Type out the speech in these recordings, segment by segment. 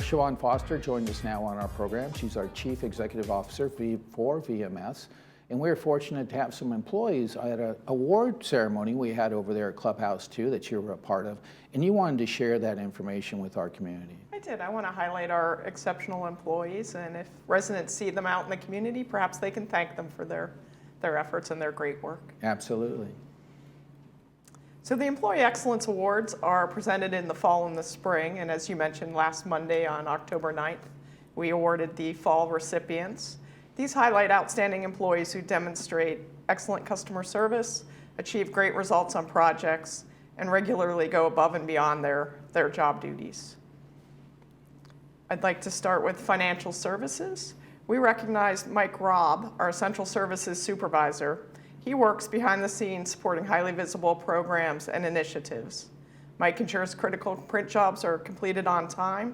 Siobhan Foster joined us now on our program. She's our Chief Executive Officer for VMS. And we're fortunate to have some employees at an award ceremony we had over there at Clubhouse 2 that you were a part of. And you wanted to share that information with our community. I did. I want to highlight our exceptional employees, and if residents see them out in the community, perhaps they can thank them for their efforts and their great work. Absolutely. So the Employee Excellence Awards are presented in the fall and the spring, and as you mentioned, last Monday on October 9th, we awarded the fall recipients. These highlight outstanding employees who demonstrate excellent customer service, achieve great results on projects, and regularly go above and beyond their job duties. I'd like to start with financial services. We recognized Mike Robb, our Essential Services Supervisor. He works behind the scenes supporting highly visible programs and initiatives. Mike ensures critical print jobs are completed on time.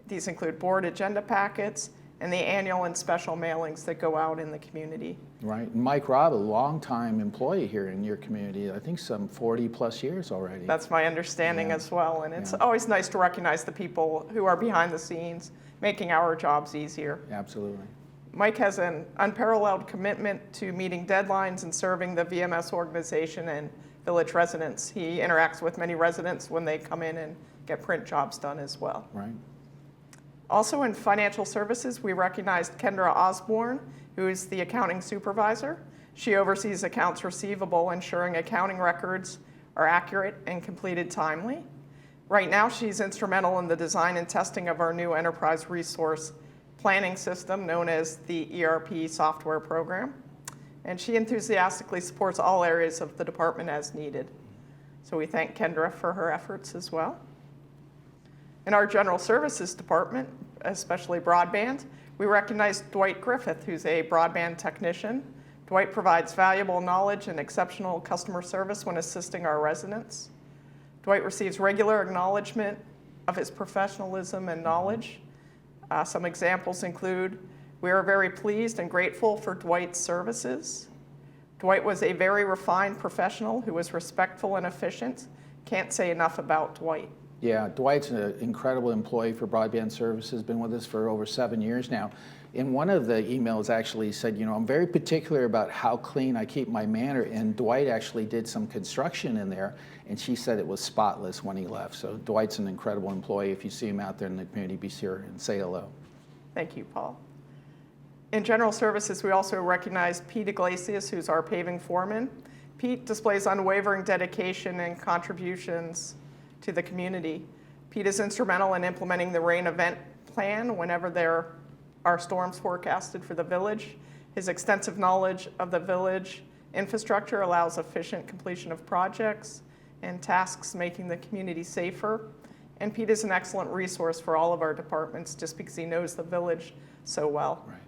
These include board agenda packets and the annual and special mailings that go out in the community. Right. Mike Robb, a longtime employee here in your community, I think some 40 plus years already. That's my understanding as well, and it's always nice to recognize the people who are behind the scenes, making our jobs easier. Absolutely. Mike has an unparalleled commitment to meeting deadlines and serving the VMS organization and village residents. He interacts with many residents when they come in and get print jobs done as well. Right. Also in financial services, we recognized Kendra Osborne, who is the accounting supervisor. She oversees accounts receivable, ensuring accounting records are accurate and completed timely. Right now, she's instrumental in the design and testing of our new enterprise resource planning system known as the ERP software program. And she enthusiastically supports all areas of the department as needed. So we thank Kendra for her efforts as well. In our general services department, especially broadband, we recognize Dwight Griffith, who's a broadband technician. Dwight provides valuable knowledge and exceptional customer service when assisting our residents. Dwight receives regular acknowledgement of his professionalism and knowledge. Some examples include, we are very pleased and grateful for Dwight's services. Dwight was a very refined professional who was respectful and efficient. Can't say enough about Dwight. Yeah, Dwight's an incredible employee for broadband services, been with us for over 7 years now. In one of the emails actually said, you know, I'm very particular about how clean I keep my manor, and Dwight actually did some construction in there, and she said it was spotless when he left. So Dwight's an incredible employee. If you see him out there in the community, be sure and say hello. Thank you, Paul. In general services, we also recognize Pete Iglesias, who's our paving foreman. Pete displays unwavering dedication and contributions to the community. Pete is instrumental in implementing the rain event plan whenever there are storms forecasted for the village. His extensive knowledge of the village infrastructure allows efficient completion of projects and tasks, making the community safer. And Pete is an excellent resource for all of our departments just because he knows the village so well. Right.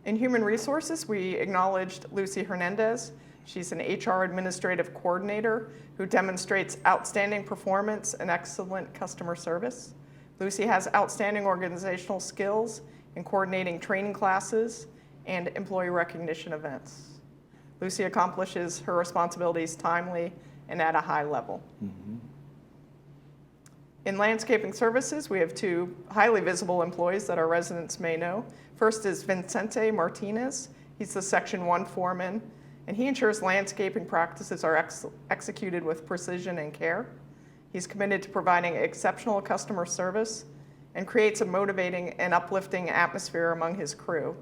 In human resources, we acknowledged Lucy Hernandez. She's an HR administrative coordinator who demonstrates outstanding performance and excellent customer service. Lucy has outstanding organizational skills in coordinating training classes and employee recognition events. Lucy accomplishes her responsibilities timely and at a high level. Mm-hmm. In landscaping services, we have 2 highly visible employees that our residents may know. First is Vincente Martinez. He's the Section 1 foreman, and he ensures landscaping practices are executed with precision and care. He's committed to providing exceptional customer service and creates a motivating and uplifting atmosphere among his crew.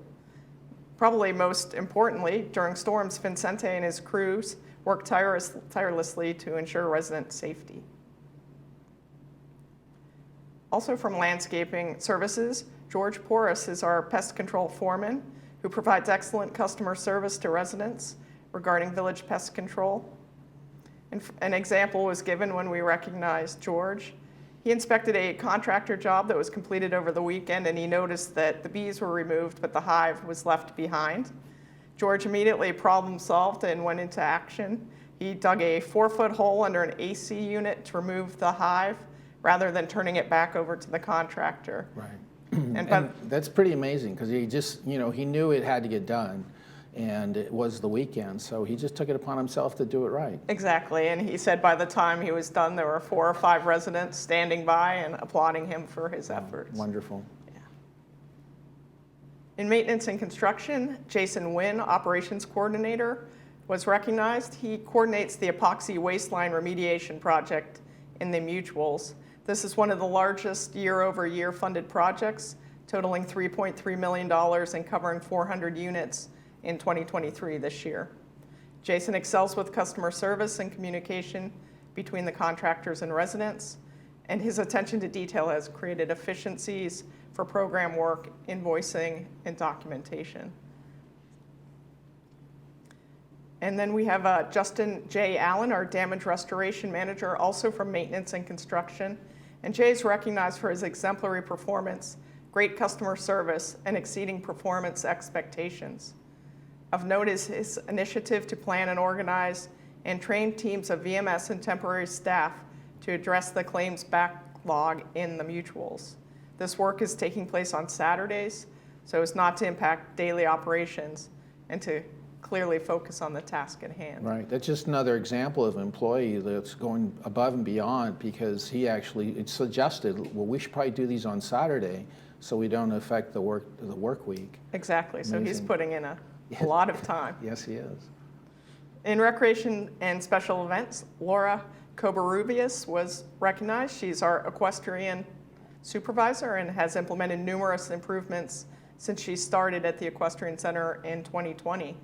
Probably most importantly, during storms, Vincente and his crews work tirelessly to ensure resident safety. Also from landscaping services, George Porras is our pest control foreman who provides excellent customer service to residents regarding village pest control. And an example was given when we recognized George. He inspected a contractor job that was completed over the weekend, and he noticed that the bees were removed, but the hive was left behind. George immediately problem solved and went into action. He dug a 4-foot hole under an AC unit to remove the hive rather than turning it back over to the contractor. Right. And that's pretty amazing because he just, you know, he knew it had to get done. and it was the weekend, so he just took it upon himself to do it right. Exactly, and he said by the time he was done, there were 4 or 5 residents standing by and applauding him for his efforts. Wonderful. In maintenance and construction, Jason Wynn, operations coordinator, was recognized. He coordinates the epoxy waistline remediation project in the Mutuals. This is one of the largest year-over-year funded projects, totaling $3.3 million and covering 400 units in 2023 this year. Jason excels with customer service and communication between the contractors and residents, and his attention to detail has created efficiencies for program work, invoicing, and documentation. And then we have Justin J. Allen, our damage restoration manager, also from maintenance and construction. And Jay is recognized for his exemplary performance, great customer service, and exceeding performance expectations. Of note is his initiative to plan and organize and train teams of VMS and temporary staff to address the claims backlog in the Mutuals. This work is taking place on Saturdays, so as not to impact daily operations and to clearly focus on the task at hand. Right, that's just another example of an employee that's going above and beyond, because he actually suggested, well, we should probably do these on Saturday so we don't affect the work week. Exactly, so he's Amazing. putting in a lot of time. Yes, he is. In recreation and special events, Laura Cobarrubias was recognized. She's our equestrian supervisor and has implemented numerous improvements since she started at the Equestrian Center in 2020.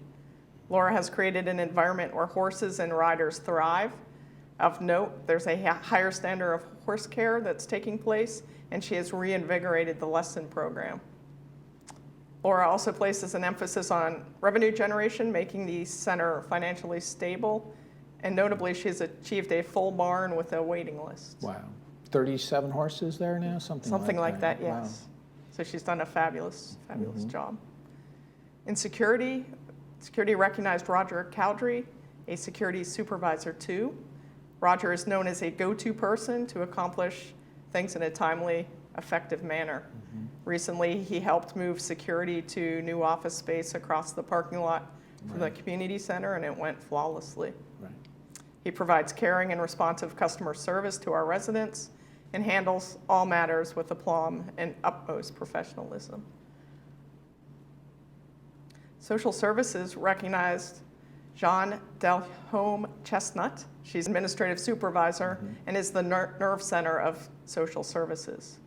Laura has created an environment where horses and riders thrive. Of note, there's a higher standard of horse care that's taking place, and she has reinvigorated the lesson program. Laura also places an emphasis on revenue generation, making the center financially stable, and notably, she has achieved a full barn with a waiting list. Wow. 37 horses there now? Something like that, yes. Wow. So she's done a fabulous job. In security recognized Roger Cowdery, a security supervisor too. Roger is known as a go-to person to accomplish things in a timely, effective manner. Recently, he helped move security to new office space across the parking lot for the community center, and it went flawlessly. Right. He provides caring and responsive customer service to our residents and handles all matters with aplomb and utmost professionalism. Social services recognized Jean Delhomme Chestnut. She's administrative supervisor and is the nerve center of social services.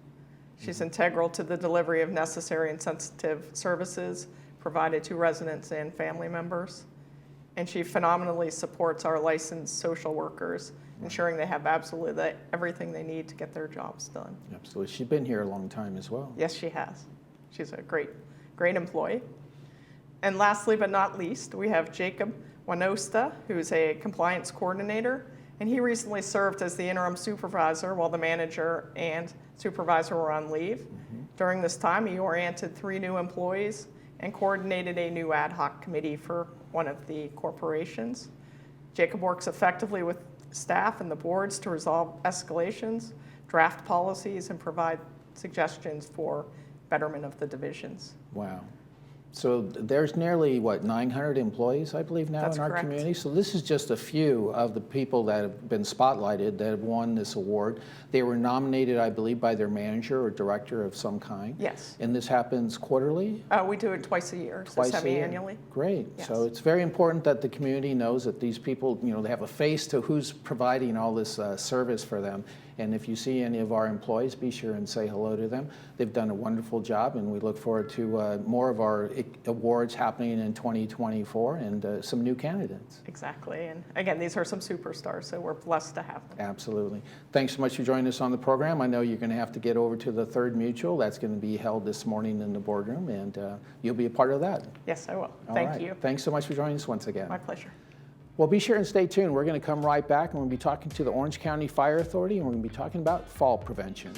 She's integral to the delivery of necessary and sensitive services provided to residents and family members. And she phenomenally supports our licensed social workers, ensuring they have absolutely everything they need to get their jobs done. Absolutely. She's been here a long time as well. Yes, she has. She's a great employee. And lastly but not least, we have Jacob Wanosta, who's a compliance coordinator, and he recently served as the interim supervisor while the manager and supervisor were on leave. During this time, he oriented 3 new employees and coordinated a new ad hoc committee for one of the corporations. Jacob works effectively with staff and the boards to resolve escalations, draft policies, and provide suggestions for betterment of the divisions. Wow. So there's nearly, 900 employees, I believe, now That's in our correct. community? So this is just a few of the people that have been spotlighted that have won this award. They were nominated, I believe, by their manager or director of some kind. Yes. And this happens quarterly? We do it twice a year, so Twice a year. semi-annually. Great. Yes. So it's very important that the community knows that these people, they have a face to who's providing all this service for them. And if you see any of our employees, be sure and say hello to them. They've done a wonderful job, and we look forward to more of our awards happening in 2024 and some new candidates. Exactly. And again, these are some superstars, so we're blessed to have them. Absolutely. Thanks so much for joining us on the program. I know you're going to have to get over to the third mutual. That's going to be held this morning in the boardroom, and you'll be a part of that. Yes, I will. All Thank right. you. Thanks so much for joining us once again. My pleasure. Well, be sure and stay tuned. We're going to come right back, and we'll be talking to the Orange County Fire Authority, and we're going to be talking about fall prevention.